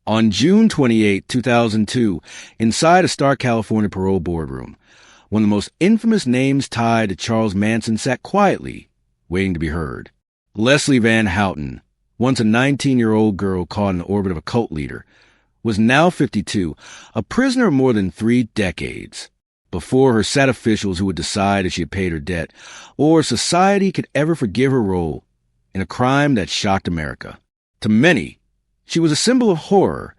On June 28, 2002, inside a Stark, California parole boardroom, one of the most infamous names tied to Charles Manson sat quietly, waiting to be heard. Leslie Van Houten, once a 19-year-old girl caught in the orbit of a cult leader, was now 52, a prisoner of more than 3 decades. Before her sat officials who would decide if she had paid her debt, or society could ever forgive her role in a crime that shocked America. To many, she was a symbol of horror,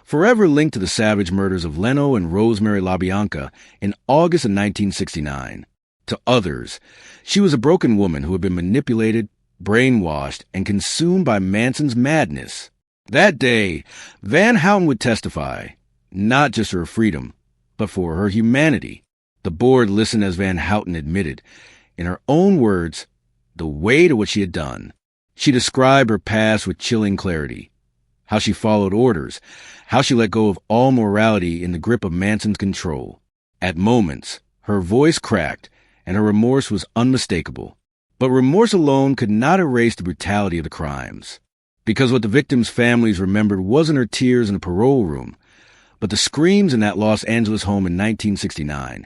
forever linked to the savage murders of Leno and Rosemary LaBianca in August of 1969. To others, she was a broken woman who had been manipulated, brainwashed, and consumed by Manson's madness. That day, Van Houten would testify, not just for her freedom, but for her humanity. The board listened as Van Houten admitted, in her own words, the weight of what she had done. She described her past with chilling clarity, how she followed orders, how she let go of all morality in the grip of Manson's control. At moments, her voice cracked, and her remorse was unmistakable. But remorse alone could not erase the brutality of the crimes, because what the victims' families remembered wasn't her tears in the parole room, but the screams in that Los Angeles home in 1969,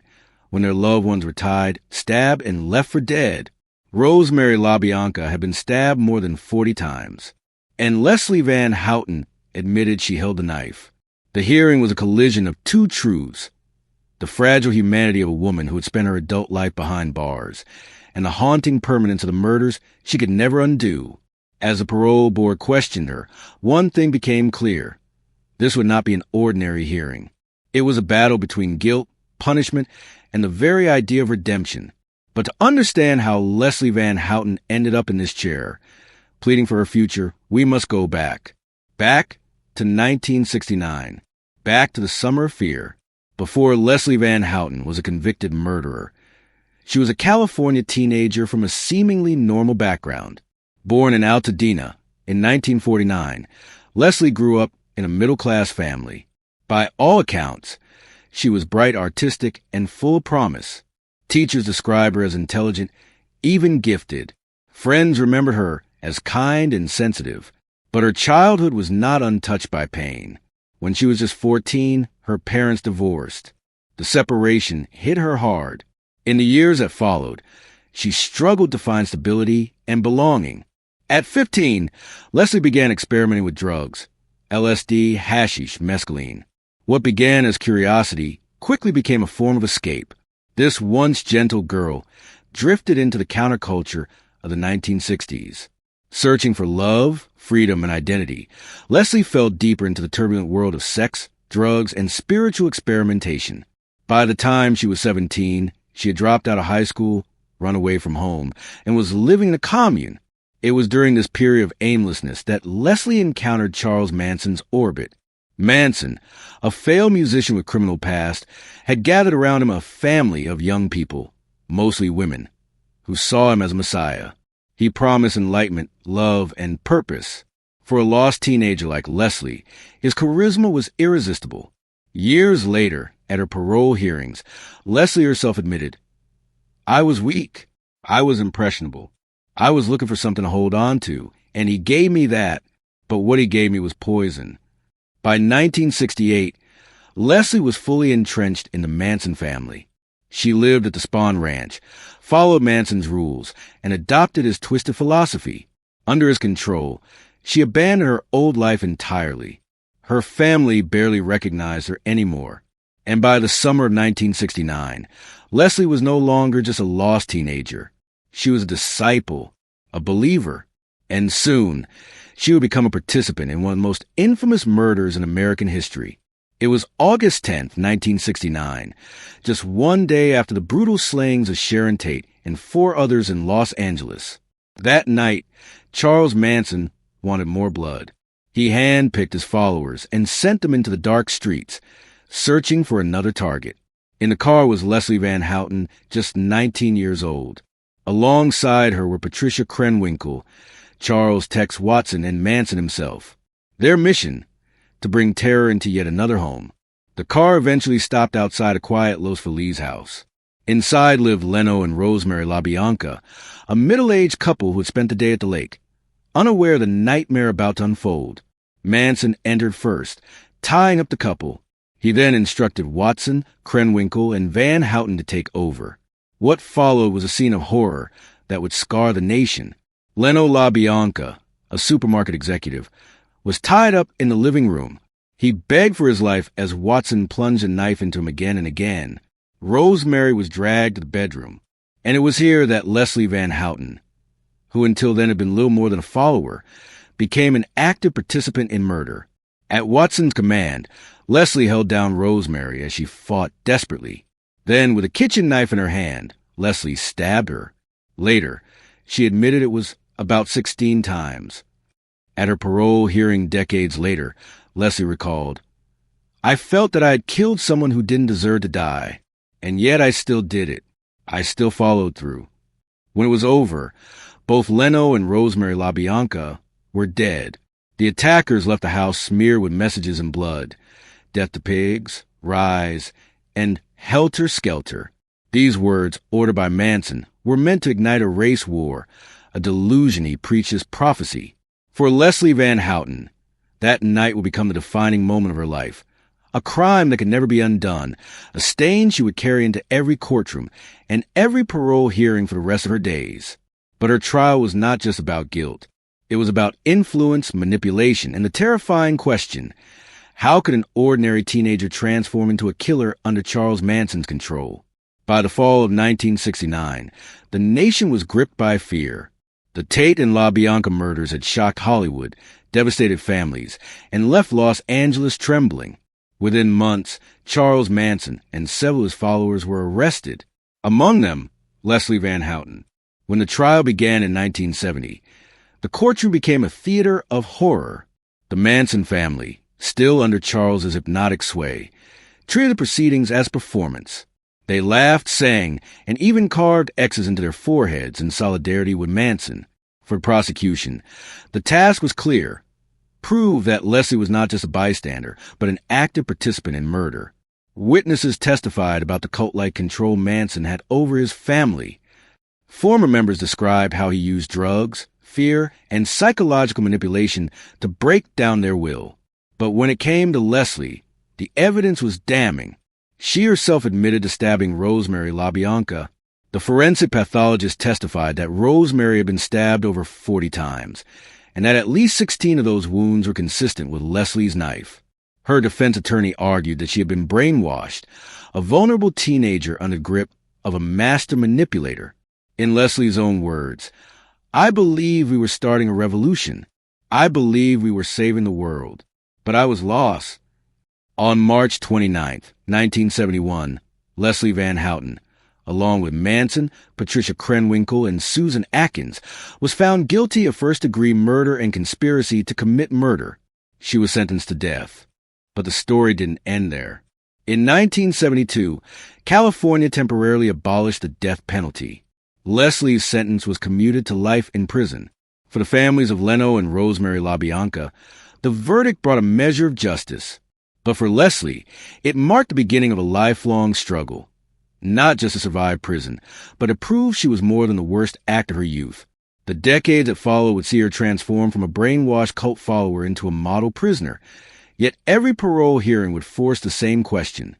when their loved ones were tied, stabbed, and left for dead. Rosemary LaBianca had been stabbed more than 40 times, and Leslie Van Houten admitted she held the knife. The hearing was a collision of 2 truths: the fragile humanity of a woman who had spent her adult life behind bars, and the haunting permanence of the murders she could never undo. As the parole board questioned her, one thing became clear. This would not be an ordinary hearing. It was a battle between guilt, punishment, and the very idea of redemption. But to understand how Leslie Van Houten ended up in this chair, pleading for her future, we must go back. Back to 1969. Back to the summer of fear, before Leslie Van Houten was a convicted murderer. She was a California teenager from a seemingly normal background. Born in Altadena in 1949, Leslie grew up in a middle-class family. By all accounts, she was bright, artistic, and full of promise. Teachers described her as intelligent, even gifted. Friends remembered her as kind and sensitive. But her childhood was not untouched by pain. When she was just 14, her parents divorced. The separation hit her hard. In the years that followed, she struggled to find stability and belonging. At 15, Leslie began experimenting with drugs: LSD, hashish, mescaline. What began as curiosity quickly became a form of escape. This once gentle girl drifted into the counterculture of the 1960s. Searching for love, freedom, and identity, Leslie fell deeper into the turbulent world of sex, drugs, and spiritual experimentation. By the time she was 17, she had dropped out of high school, run away from home, and was living in a commune. It was during this period of aimlessness that Leslie encountered Charles Manson's orbit. Manson, a failed musician with criminal past, had gathered around him a family of young people, mostly women, who saw him as a messiah. He promised enlightenment, love, and purpose. For a lost teenager like Leslie, his charisma was irresistible. Years later, at her parole hearings, Leslie herself admitted, "I was weak. I was impressionable. I was looking for something to hold on to, and he gave me that, but what he gave me was poison." By 1968, Leslie was fully entrenched in the Manson family. She lived at the Spawn Ranch, followed Manson's rules, and adopted his twisted philosophy. Under his control, she abandoned her old life entirely. Her family barely recognized her anymore. And by the summer of 1969, Leslie was no longer just a lost teenager. She was a disciple, a believer, and soon she would become a participant in one of the most infamous murders in American history. It was August 10th, 1969, just one day after the brutal slayings of Sharon Tate and 4 others in Los Angeles. That night, Charles Manson wanted more blood. He handpicked his followers and sent them into the dark streets, searching for another target. In the car was Leslie Van Houten, just 19 years old. Alongside her were Patricia Krenwinkel, Charles Tex Watson, and Manson himself. Their mission: to bring terror into yet another home. The car eventually stopped outside a quiet Los Feliz house. Inside lived Leno and Rosemary LaBianca, a middle-aged couple who had spent the day at the lake, unaware of the nightmare about to unfold. Manson entered first, tying up the couple. He then instructed Watson, Krenwinkel, and Van Houten to take over. What followed was a scene of horror that would scar the nation. Leno LaBianca, a supermarket executive, was tied up in the living room. He begged for his life as Watson plunged a knife into him again and again. Rosemary was dragged to the bedroom, and it was here that Leslie Van Houten, who until then had been little more than a follower, became an active participant in murder. At Watson's command, Leslie held down Rosemary as she fought desperately. Then, with a kitchen knife in her hand, Leslie stabbed her. Later, she admitted it was about 16 times. At her parole hearing decades later, Leslie recalled, "I felt that I had killed someone who didn't deserve to die, and yet I still did it. I still followed through." When it was over, both Leno and Rosemary LaBianca were dead. The attackers left the house smeared with messages in blood: "Death to pigs," "Rise," and "Helter Skelter." These words, ordered by Manson, were meant to ignite a race war, a delusion he preached as prophecy. For Leslie Van Houten, that night would become the defining moment of her life. A crime that could never be undone, a stain she would carry into every courtroom and every parole hearing for the rest of her days. But her trial was not just about guilt. It was about influence, manipulation, and the terrifying question: how could an ordinary teenager transform into a killer under Charles Manson's control? By the fall of 1969, the nation was gripped by fear. The Tate and LaBianca murders had shocked Hollywood, devastated families, and left Los Angeles trembling. Within months, Charles Manson and several of his followers were arrested, among them Leslie Van Houten. When the trial began in 1970, the courtroom became a theater of horror. The Manson family, still under Charles's hypnotic sway, treated the proceedings as performance. They laughed, sang, and even carved X's into their foreheads in solidarity with Manson. For the prosecution, the task was clear: prove that Leslie was not just a bystander, but an active participant in murder. Witnesses testified about the cult-like control Manson had over his family. Former members described how he used drugs, fear, and psychological manipulation to break down their will. But when it came to Leslie, the evidence was damning. She herself admitted to stabbing Rosemary LaBianca. The forensic pathologist testified that Rosemary had been stabbed over 40 times, and that at least 16 of those wounds were consistent with Leslie's knife. Her defense attorney argued that she had been brainwashed, a vulnerable teenager under the grip of a master manipulator. In Leslie's own words, "I believe we were starting a revolution. I believe we were saving the world. But I was lost." On March 29, 1971, Leslie Van Houten, along with Manson, Patricia Krenwinkel, and Susan Atkins, was found guilty of first-degree murder and conspiracy to commit murder. She was sentenced to death. But the story didn't end there. In 1972, California temporarily abolished the death penalty. Leslie's sentence was commuted to life in prison. For the families of Leno and Rosemary LaBianca, the verdict brought a measure of justice. But for Leslie, it marked the beginning of a lifelong struggle. Not just to survive prison, but to prove she was more than the worst act of her youth. The decades that followed would see her transform from a brainwashed cult follower into a model prisoner. Yet every parole hearing would force the same question: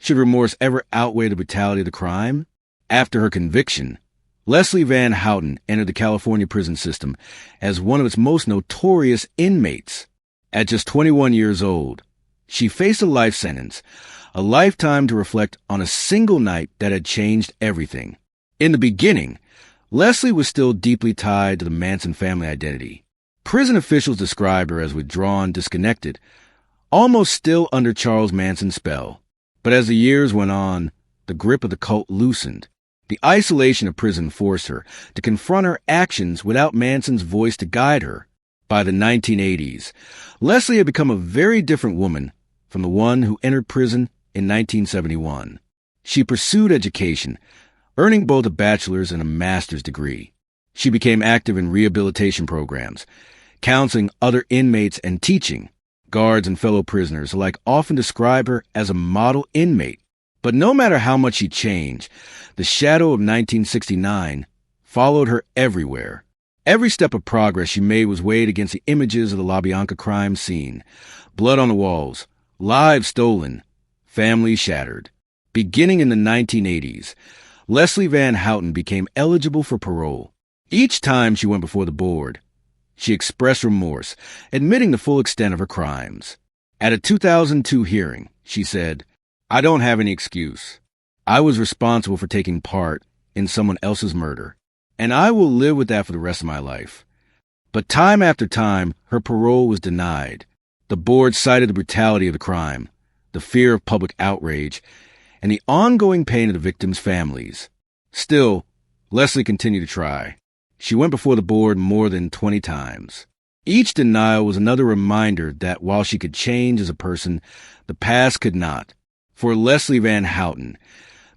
should remorse ever outweigh the brutality of the crime? After her conviction, Leslie Van Houten entered the California prison system as one of its most notorious inmates. At just 21 years old, she faced a life sentence, a lifetime to reflect on a single night that had changed everything. In the beginning, Leslie was still deeply tied to the Manson family identity. Prison officials described her as withdrawn, disconnected, almost still under Charles Manson's spell. But as the years went on, the grip of the cult loosened. The isolation of prison forced her to confront her actions without Manson's voice to guide her. By the 1980s, Leslie had become a very different woman from the one who entered prison in 1971. She pursued education, earning both a bachelor's and a master's degree. She became active in rehabilitation programs, counseling other inmates and teaching. Guards and fellow prisoners alike often describe her as a model inmate. But no matter how much she changed, the shadow of 1969 followed her everywhere. Every step of progress she made was weighed against the images of the LaBianca crime scene. Blood on the walls, lives stolen, families shattered. Beginning in the 1980s, Leslie Van Houten became eligible for parole. Each time she went before the board, she expressed remorse, admitting the full extent of her crimes. At a 2002 hearing, she said, "I don't have any excuse. I was responsible for taking part in someone else's murder, and I will live with that for the rest of my life." But time after time, her parole was denied. The board cited the brutality of the crime, the fear of public outrage, and the ongoing pain of the victims' families. Still, Leslie continued to try. She went before the board more than 20 times. Each denial was another reminder that while she could change as a person, the past could not. For Leslie Van Houten,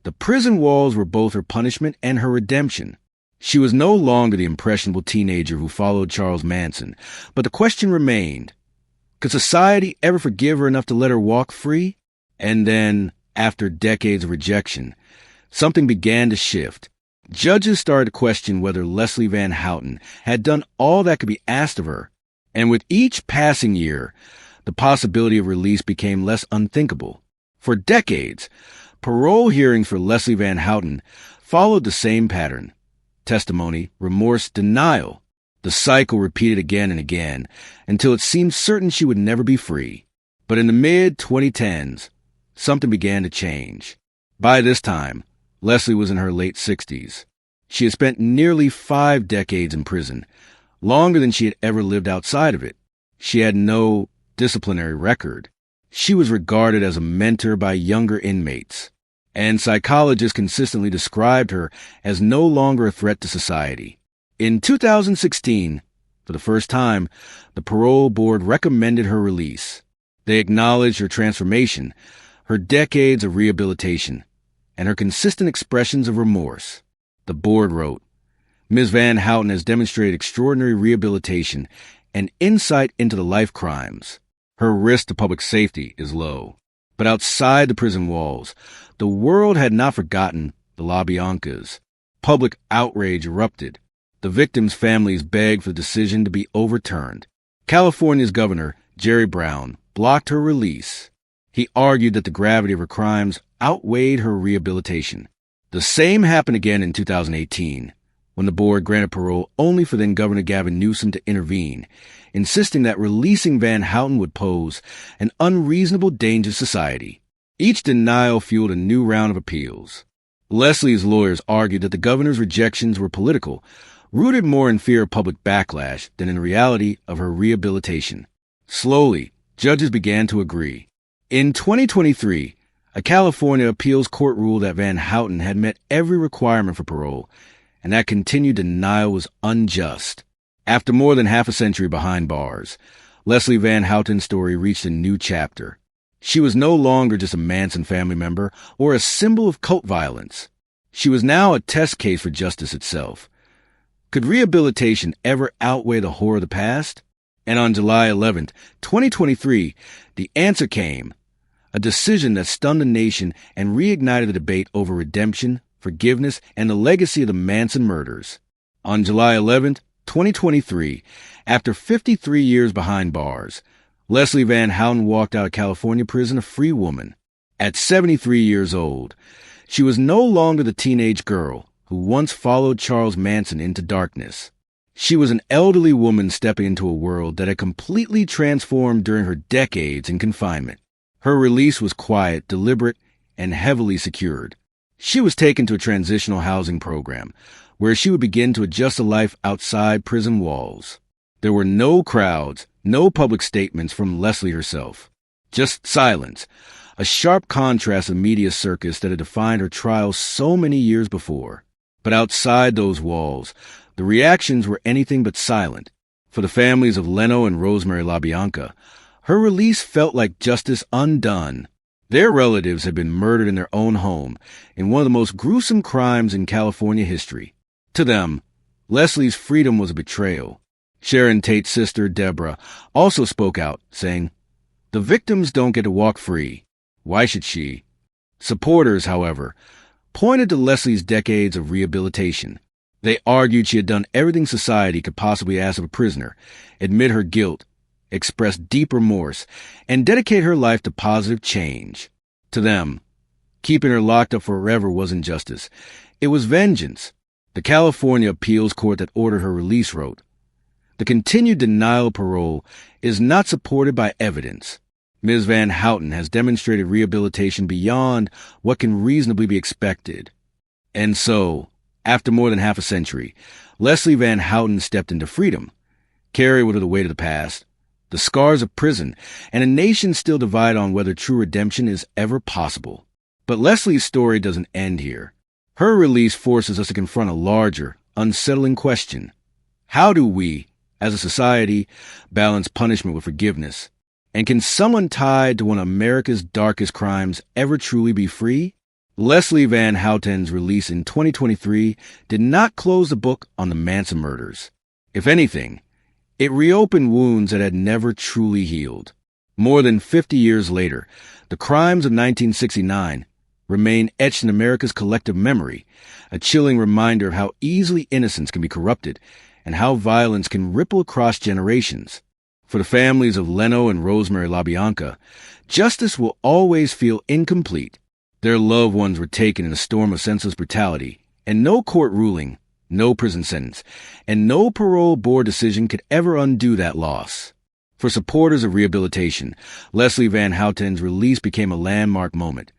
the prison walls were both her punishment and her redemption. She was no longer the impressionable teenager who followed Charles Manson, but the question remained, could society ever forgive her enough to let her walk free? And then, after decades of rejection, something began to shift. Judges started to question whether Leslie Van Houten had done all that could be asked of her, and with each passing year, the possibility of release became less unthinkable. For decades, parole hearings for Leslie Van Houten followed the same pattern: testimony, remorse, denial. The cycle repeated again and again until it seemed certain she would never be free. But in the mid-2010s, something began to change. By this time, Leslie was in her late 60s. She had spent nearly 5 decades in prison, longer than she had ever lived outside of it. She had no disciplinary record. She was regarded as a mentor by younger inmates, and psychologists consistently described her as no longer a threat to society. In 2016, for the first time, the parole board recommended her release. They acknowledged her transformation, her decades of rehabilitation, and her consistent expressions of remorse. The board wrote, "Ms. Van Houten has demonstrated extraordinary rehabilitation and insight into the life crimes. Her risk to public safety is low." But outside the prison walls, the world had not forgotten the LaBiancas. Public outrage erupted. The victims' families begged for the decision to be overturned. California's Governor, Jerry Brown, blocked her release. He argued that the gravity of her crimes outweighed her rehabilitation. The same happened again in 2018, when the board granted parole only for then-Governor Gavin Newsom to intervene, insisting that releasing Van Houten would pose an unreasonable danger to society. Each denial fueled a new round of appeals. Leslie's lawyers argued that the governor's rejections were political, rooted more in fear of public backlash than in the reality of her rehabilitation. Slowly, judges began to agree. In 2023, a California appeals court ruled that Van Houten had met every requirement for parole, and that continued denial was unjust. After more than half a century behind bars, Leslie Van Houten's story reached a new chapter. She was no longer just a Manson family member or a symbol of cult violence. She was now a test case for justice itself. Could rehabilitation ever outweigh the horror of the past? And on July 11th, 2023, the answer came. A decision that stunned the nation and reignited the debate over redemption, forgiveness, and the legacy of the Manson murders. On July 11th, 2023, after 53 years behind bars, Leslie Van Houten walked out of California prison a free woman. At 73 years old, she was no longer the teenage girl who once followed Charles Manson into darkness. She was an elderly woman stepping into a world that had completely transformed during her decades in confinement. Her release was quiet, deliberate, and heavily secured. She was taken to a transitional housing program, where she would begin to adjust to life outside prison walls. There were no crowds, no public statements from Leslie herself. Just silence, a sharp contrast to the media circus that had defined her trial so many years before. But outside those walls, the reactions were anything but silent. For the families of Leno and Rosemary LaBianca, her release felt like justice undone. Their relatives had been murdered in their own home in one of the most gruesome crimes in California history. To them, Leslie's freedom was a betrayal. Sharon Tate's sister, Deborah, also spoke out, saying, "The victims don't get to walk free. Why should she?" Supporters, however, pointed to Leslie's decades of rehabilitation. They argued she had done everything society could possibly ask of a prisoner, admit her guilt, express deep remorse, and dedicate her life to positive change. To them, keeping her locked up forever wasn't justice. It was vengeance. The California appeals court that ordered her release wrote, "The continued denial of parole is not supported by evidence. Ms. Van Houten has demonstrated rehabilitation beyond what can reasonably be expected." And so, after more than half a century, Leslie Van Houten stepped into freedom, carried with her the weight of the past, the scars of prison, and a nation still divided on whether true redemption is ever possible. But Leslie's story doesn't end here. Her release forces us to confront a larger, unsettling question. How do we, as a society, balance punishment with forgiveness? And can someone tied to one of America's darkest crimes ever truly be free? Leslie Van Houten's release in 2023 did not close the book on the Manson murders. If anything, it reopened wounds that had never truly healed. More than 50 years later, the crimes of 1969 remain etched in America's collective memory, a chilling reminder of how easily innocence can be corrupted and how violence can ripple across generations. For the families of Leno and Rosemary LaBianca, justice will always feel incomplete. Their loved ones were taken in a storm of senseless brutality, and no court ruling, no prison sentence, and no parole board decision could ever undo that loss. For supporters of rehabilitation, Leslie Van Houten's release became a landmark moment.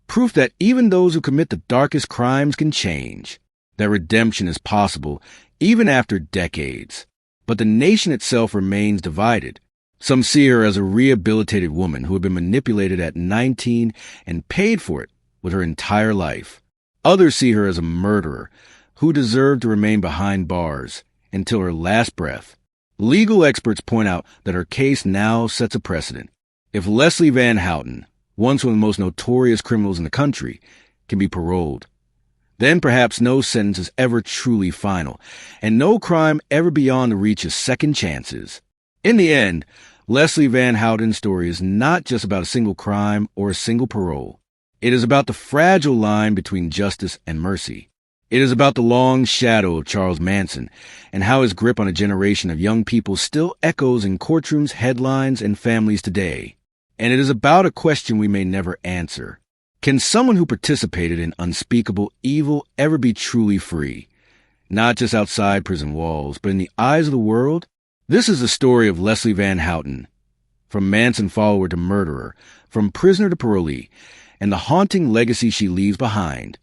Proof that even those who commit the darkest crimes can change, that redemption is possible even after decades. But the nation itself remains divided. Some see her as a rehabilitated woman who had been manipulated at 19 and paid for it with her entire life. Others see her as a murderer who deserved to remain behind bars until her last breath. Legal experts point out that her case now sets a precedent. If Leslie Van Houten, once one of the most notorious criminals in the country, can be paroled, then perhaps no sentence is ever truly final, and no crime ever beyond the reach of second chances. In the end, Leslie Van Houten's story is not just about a single crime or a single parole. It is about the fragile line between justice and mercy. It is about the long shadow of Charles Manson and how his grip on a generation of young people still echoes in courtrooms, headlines, and families today. And it is about a question we may never answer. Can someone who participated in unspeakable evil ever be truly free? Not just outside prison walls, but in the eyes of the world? This is the story of Leslie Van Houten, from Manson follower to murderer, from prisoner to parolee, and the haunting legacy she leaves behind.